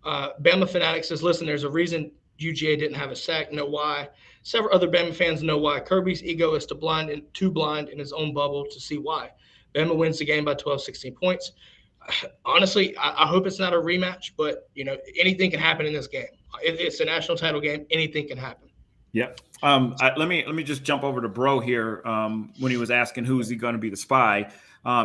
Bama Fanatic says, listen, there's a reason UGA didn't have a sack. Know why. Several other Bama fans know why. Kirby's ego is too blind in his own bubble to see why. Bama wins the game by 12, 16 points. Honestly, I hope it's not a rematch, but, anything can happen in this game. It's a national title game. Anything can happen. Yeah. Let me just jump over to Bro here. When he was asking who is he going to be the spy,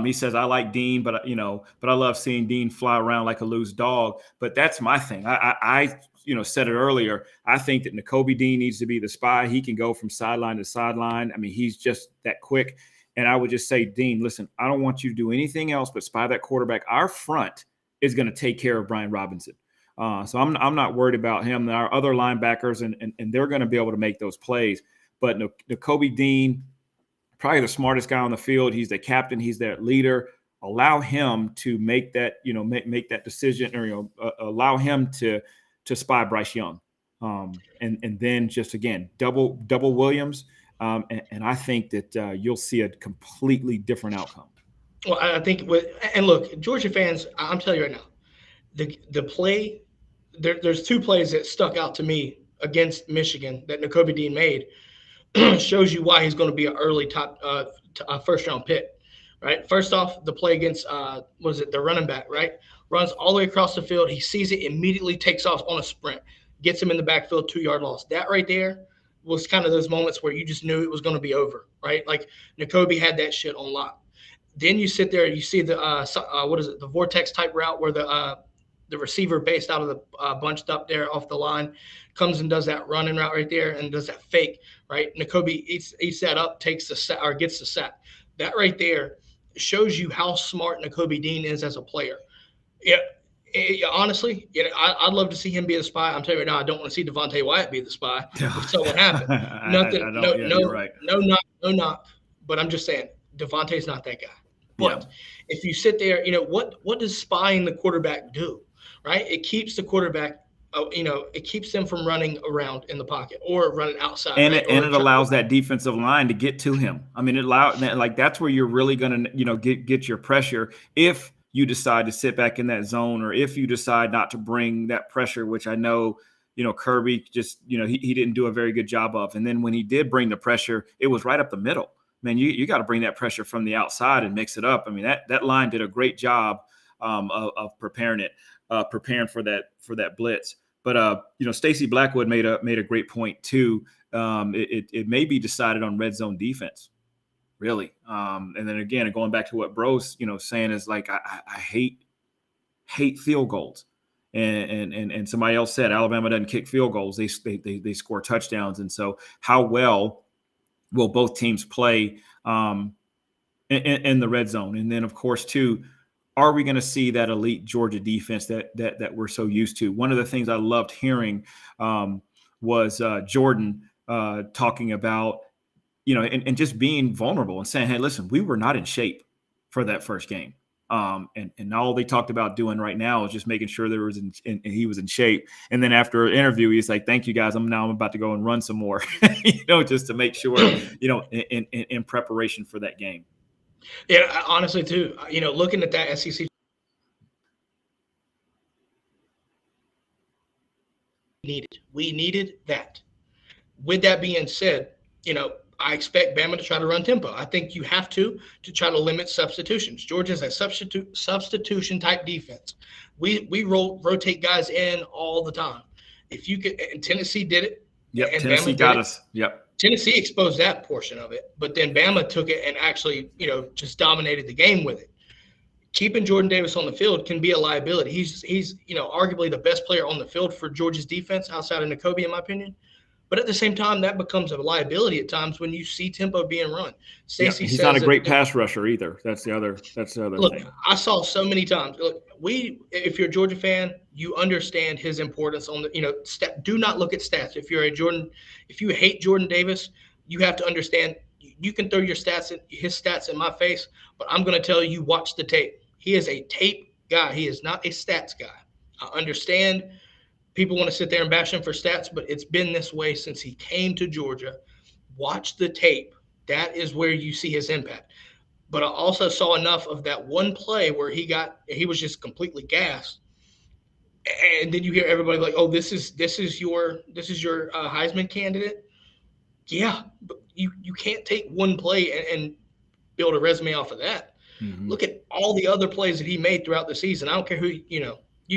he says I like Dean, but I love seeing Dean fly around like a loose dog. But that's my thing. I said it earlier. I think that Nakobe Dean needs to be the spy. He can go from sideline to sideline. I mean, he's just that quick. And I would just say, Dean, listen, I don't want you to do anything else but spy that quarterback. Our front is going to take care of Brian Robinson. So I'm not worried about him. Our other linebackers, and they're going to be able to make those plays. But Nakobe Dean, probably the smartest guy on the field. He's the captain. He's their leader. Allow him to make that, make that decision, or allow him to spy Bryce Young, and then just again double Williams, and I think that you'll see a completely different outcome. Well, I think and look, Georgia fans, I'm telling you right now, the play, there's two plays that stuck out to me against Michigan that Nakobe Dean made. Shows you why he's going to be an early top first round pick, right? First off, the play against the running back, right? Runs all the way across the field. He sees it, immediately takes off on a sprint, gets him in the backfield, 2-yard loss. That right there was kind of those moments where you just knew it was going to be over, right? Like Nakobe had that shit on lock. Then you sit there, you see the the vortex type route where the receiver based out of the bunched up there off the line comes and does that running route right there and does that fake, right? Nakobe eats that up, takes the sack or gets the sack. That right there shows you how smart Nakobe Dean is as a player. Yeah, honestly, I'd love to see him be the spy. I'm telling you right now, I don't want to see Devontae Wyatt be the spy. So what happened? Nothing. No knock. But I'm just saying, Devontae's not that guy. But if you sit there, what does spying the quarterback do? Right? It keeps the quarterback, it keeps them from running around in the pocket or running outside. And right? it allows that defensive line to get to him. I mean, that's where you're really going to, get your pressure if you decide to sit back in that zone, or if you decide not to bring that pressure, which I know, Kirby just, he didn't do a very good job of. And then when he did bring the pressure, it was right up the middle. Man, you got to bring that pressure from the outside and mix it up. I mean, that line did a great job of preparing for that blitz. But Stacey Blackwood made a great point too. It may be decided on red zone defense, really. And then again, going back to what Bro's saying is like I hate field goals. And somebody else said Alabama doesn't kick field goals; they score touchdowns. And so how well will both teams play in the red zone? And then, of course, too, are we going to see that elite Georgia defense that we're so used to? One of the things I loved hearing was Jordan talking about, and just being vulnerable and saying, hey, listen, we were not in shape for that first game. And all they talked about doing right now is just making sure he was in shape. And then after an interview, he's like, thank you guys. I'm about to go and run some more, just to make sure, in preparation for that game. Yeah, honestly too, looking at that SEC, we needed that. With that being said, I expect Bama to try to run tempo. I think you have to try to limit substitutions. Georgia's a substitution type defense. We rotate guys in all the time. If you could, and Tennessee did it. Yep, and Tennessee got us. Yep. Tennessee exposed that portion of it, but then Bama took it and actually, just dominated the game with it. keeping Jordan Davis on the field can be a liability. He's arguably the best player on the field for Georgia's defense outside of Nakobe, in my opinion. But at the same time, that becomes a liability at times when you see tempo being run. Stacey he's says not a great pass rusher either. That's the other look, thing. I saw so many times. Look, if you're a Georgia fan, you understand his importance on the do not look at stats. If you hate Jordan Davis, you have to understand. You can throw his stats in my face, but I'm going to tell you, watch the tape. He is a tape guy. He is not a stats guy. I understand people want to sit there and bash him for stats, but it's been this way since he came to Georgia. Watch the tape. That is where you see his impact. But I also saw enough of that one play where he was just completely gassed. And then you hear everybody like, "Oh, this is your Heisman candidate." Yeah, but you can't take one play and build a resume off of that. Mm-hmm. Look at all the other plays that he made throughout the season. I don't care who you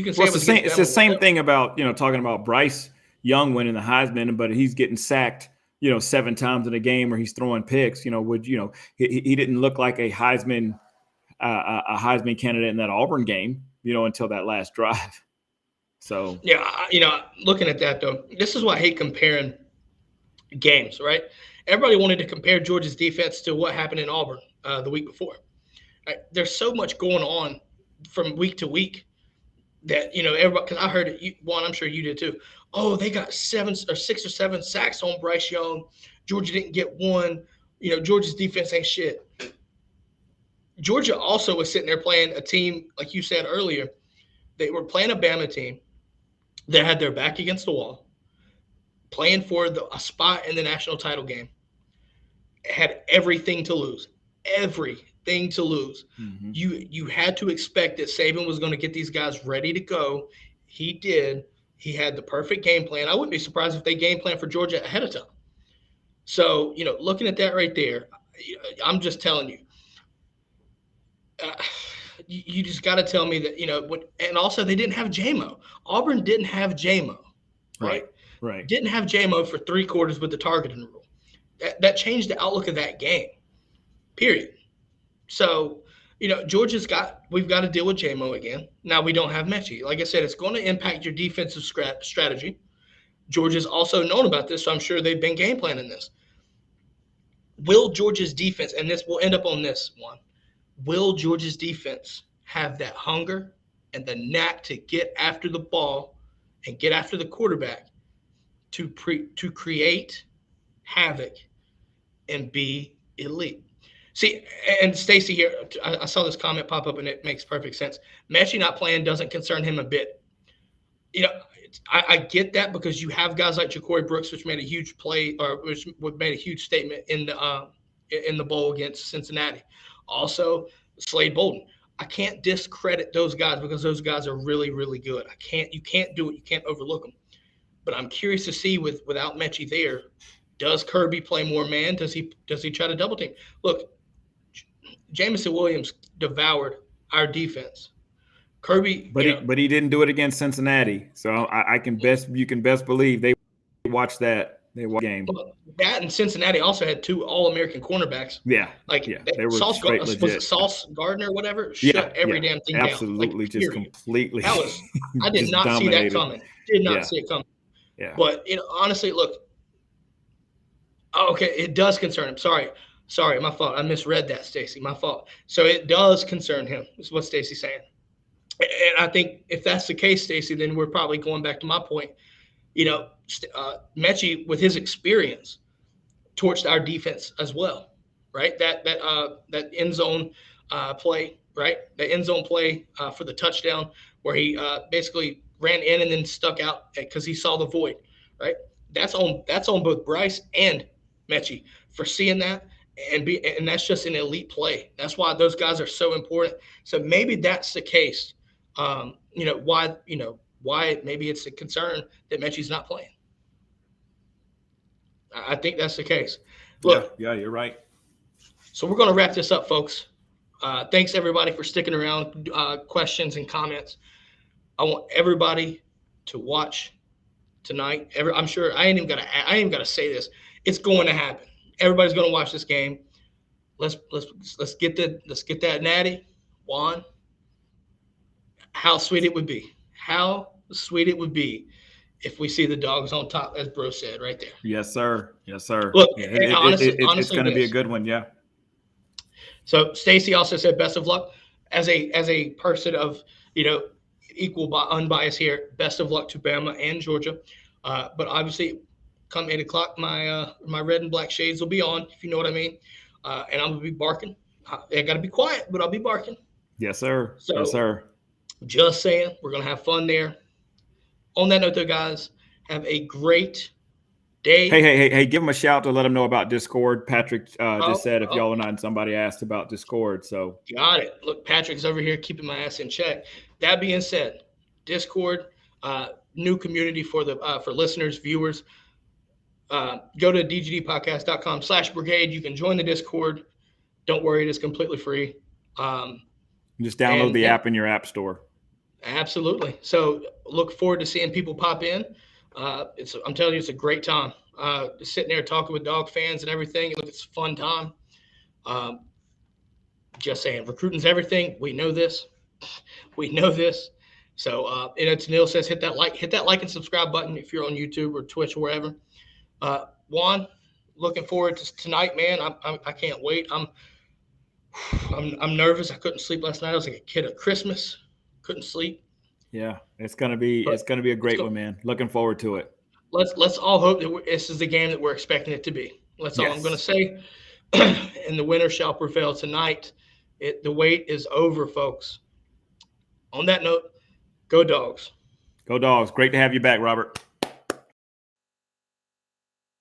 can say. Well, it's the same thing about talking about Bryce Young winning the Heisman, but he's getting sacked 7 times in a game, or he's throwing picks. He didn't look like a Heisman candidate in that Auburn game, until that last drive. So yeah, looking at that though, this is why I hate comparing games. Right? Everybody wanted to compare Georgia's defense to what happened in Auburn the week before. Right? There's so much going on from week to week that everybody. Because I heard it, Juan, I'm sure you did too. Oh, they got 6 or 7 sacks on Bryce Young. Georgia didn't get one. Georgia's defense ain't shit. Georgia also was sitting there playing a team, like you said earlier. They were playing a Bama team that had their back against the wall, playing for a spot in the national title game. Had everything to lose. Everything to lose. Mm-hmm. You had to expect that Saban was going to get these guys ready to go. He did. He had the perfect game plan. I wouldn't be surprised if they game plan for Georgia ahead of time. So, looking at that right there, I'm just telling you, you just got to tell me that, and also they didn't have JMO. Auburn didn't have JMO, right? Right. Didn't have JMO for 3 quarters with the targeting rule. That changed the outlook of that game, period. So, we've got to deal with JMO again. Now we don't have Mechie. Like I said, it's going to impact your defensive strategy. Georgia's also known about this, so I'm sure they've been game planning this. Will Georgia's defense, and this will end up on this one, will Georgia's defense have that hunger and the knack to get after the ball and get after the quarterback to create havoc and be elite? See, and Stacey here, I saw this comment pop up, and it makes perfect sense. Mechie not playing doesn't concern him a bit. I get that because you have guys like Ja'Cory Brooks, which made a huge play, or which made a huge statement in the bowl against Cincinnati. Also, Slade Bolden. I can't discredit those guys because those guys are really, really good. You can't do it. You can't overlook them. But I'm curious to see without Mechie there, does Kirby play more man? Does he try to double team? Look, Jamison Williams devoured our defense. Kirby, but he didn't do it against Cincinnati. So you can best believe they watched that. They watched the game. That and Cincinnati also had 2 All-American cornerbacks. Yeah, they were straight legit. Was it Sauce Gardner or whatever? Shut every damn thing down. Absolutely, just completely. That was I did not see that coming. Did not see it coming. Yeah. But honestly, look. Oh, okay, it does concern him. Sorry, my fault. I misread that, Stacey. My fault. So it does concern him. Is what Stacey's saying. And I think if that's the case, Stacey, then we're probably going back to my point. Mechie, with his experience, torched our defense as well, right? That end zone play, right? The end zone play for the touchdown where he basically ran in and then stuck out because he saw the void, right? That's on both Bryce and Mechie for seeing that, and that's just an elite play. That's why those guys are so important. So maybe that's the case. Why maybe it's a concern that Mechie's not playing. I think that's the case. Look, yeah, you're right. So we're going to wrap this up, folks. Thanks everybody for sticking around. Questions and comments. I want everybody to watch tonight. I'm sure I ain't even got to say this. It's going to happen. Everybody's going to watch this game. Let's get that Natty, Juan, how sweet it would be. How sweet it would be if we see the dogs on top, as Bro said right there. Yes, sir. Yes, sir. Look, Yeah, and honestly, it's going to be a good one. Yeah. So Stacy also said, "Best of luck." As a person of equal unbiased here, best of luck to Bama and Georgia. But obviously, come 8 o'clock, my red and black shades will be on, if you know what I mean. And I'm gonna be barking. I gotta be quiet, but I'll be barking. Yes, sir. So, yes, sir. Just saying, we're gonna have fun there. On that note, though, guys, have a great day. Hey! Give them a shout to let them know about Discord. Patrick just said if y'all are not, somebody asked about Discord. So got it. Look, Patrick's over here keeping my ass in check. That being said, Discord, new community for listeners, viewers. Go to dgdpodcast.com/brigade. You can join the Discord. Don't worry, it is completely free. Just download the app in your app store. Absolutely. So look forward to seeing people pop in. I'm telling you, it's a great time. Just sitting there talking with dog fans and everything. It's a fun time. Just saying, recruiting's everything. We know this. So, Neil says, hit that like and subscribe button if you're on YouTube or Twitch or wherever. Juan, looking forward to tonight, man. I can't wait. I'm nervous. I couldn't sleep last night. I was like a kid at Christmas. Couldn't sleep. Yeah, it's gonna be a great one, man. Looking forward to it. Let's all hope that this is the game that we're expecting it to be. That's all I'm going to say. And the winner shall prevail tonight. The wait is over, folks. On that note, go Dogs. Go Dogs. Great to have you back, Robert.